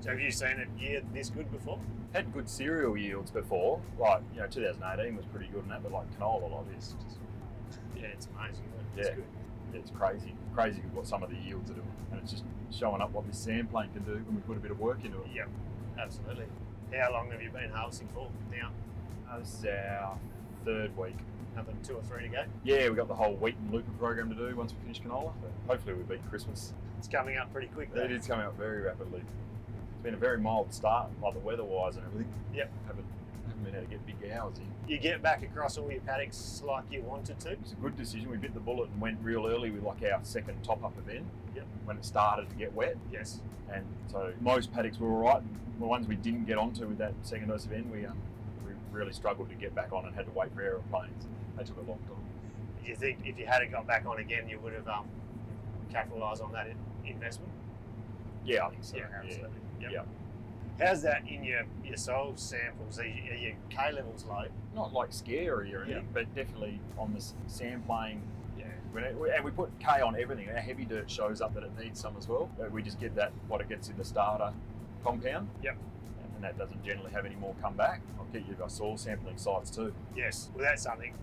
So have you seen it yield this good before? Had good cereal yields before, like 2018 was pretty good in that, but like canola, like this, just Yeah, it's amazing. yeah, It's good. it's crazy what some of the yields are doing, and it's just showing up what this sand plane can do when we put a bit of work into it. Yep, absolutely. How long have you been harvesting for now? This is our third week. Another 2 or 3 to go. Yeah, we've got the whole wheat and looper program to do once we finish canola. So hopefully we beat Christmas. It's coming up pretty quick though. It is coming up very rapidly. It's been a very mild start, like the weather-wise and everything. Yep. Haven't been able to get big hours in. You get back across all your paddocks like you wanted to. It was a good decision. We bit the bullet and went real early with like our second top-up event. Yep. When it started to get wet. Yes. And so most paddocks were all right. The ones we didn't get onto with that second dose event, we really struggled to get back on and had to wait for aeroplanes. They took a long time. Do you think if you had got back on again, you would have capitalised on that investment? Yeah, I think so. Yeah, absolutely. Yep. Yeah. How's that in your soil samples? Are your K levels low? Not like scary or anything, Yeah. but definitely on the sand plane. Yeah. And we put K on everything. Our heavy dirt shows up that it needs some as well. We just get that, what it gets in the starter compound. Yep. And that doesn't generally have any more come back. I'll get you our soil sampling sites too. Yes. Well, that's something.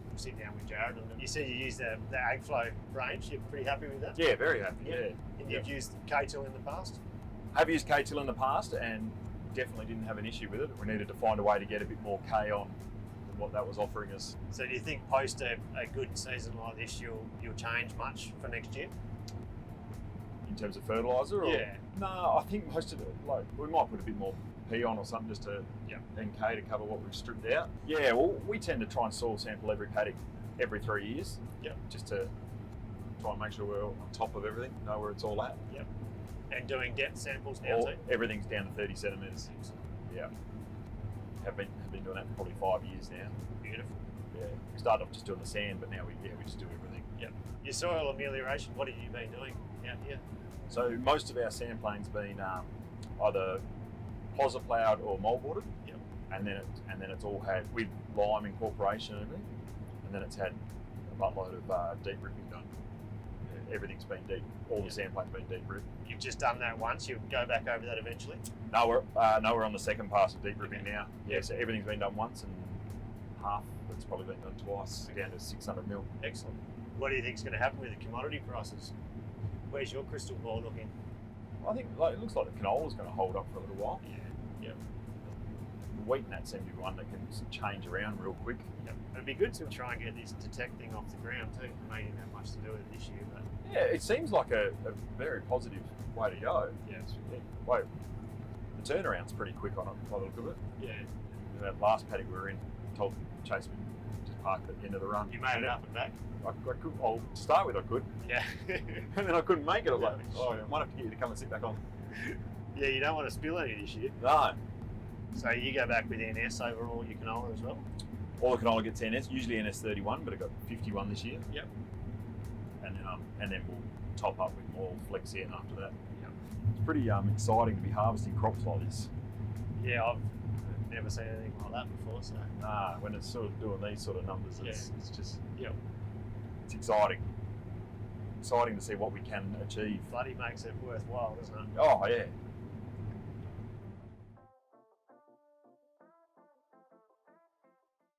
We'll sit down with Jared. You said you used the ag flow range. You're pretty happy with that? Yeah, very happy. Yeah. And you've used K2 in the past? Have used K-Till in the past and definitely didn't have an issue with it. We needed to find a way to get a bit more K on than what that was offering us. So do you think post a good season like this, you'll change much for next year? In terms of fertiliser? Yeah. No, I think most of it, like, we might put a bit more P on or something just to NK to cover what we've stripped out. Yeah, well, we tend to try and soil sample every paddock every 3 years. Yep. Just to try and make sure we're on top of everything, know where it's all at. Yep. And doing depth samples now too? Everything's down to 30 centimetres. Yeah. Have been doing that for probably 5 years now. Beautiful. Yeah. We started off just doing the sand, but now we just do everything. Yep. Your soil amelioration, what have you been doing out here? So most of our sand plane's been either pozza ploughed or moldboarded. Yep. And then it's all had with lime incorporation and everything. And then it's had a buttload of deep ripping done. Everything's been deep. All the sand plane's been deep ripped. You've just done that once. You'll go back over that eventually. No, we're on the second pass of deep ripping now. Yeah, so everything's been done once, and half it's probably been done twice, down to 600 mil. Excellent. What do you think is going to happen with the commodity prices? Where's your crystal ball looking? I think it looks like the canola's going to hold up for a little while. Yeah. The wheat and that seem to be one that can change around real quick. Yep. It'd be good to try and get this detect thing off the ground too. Maybe didn't have much to do with it this year, but yeah, it seems like a very positive way to go. Yeah. Wait, the turnaround's pretty quick on it by the look of it. Yeah. That last paddock we were in, told Chase me just parked at the end of the run. You made it up and back? I could, to start with I could. Yeah. And then I couldn't make it. I was like, I might have to get you to come and sit back on. Yeah, you don't want to spill any this year. No. So you go back with NS over all your canola as well? All the canola gets NS, usually NS31, but it got 51 this year. Yep. And then we'll top up with more flex in after that. Yep. It's pretty exciting to be harvesting crops like this. Yeah, I've never seen anything like that before. So when it's sort of doing these sort of numbers, it's just it's exciting. Exciting to see what we can achieve. Bloody makes it worthwhile, doesn't it? Oh yeah,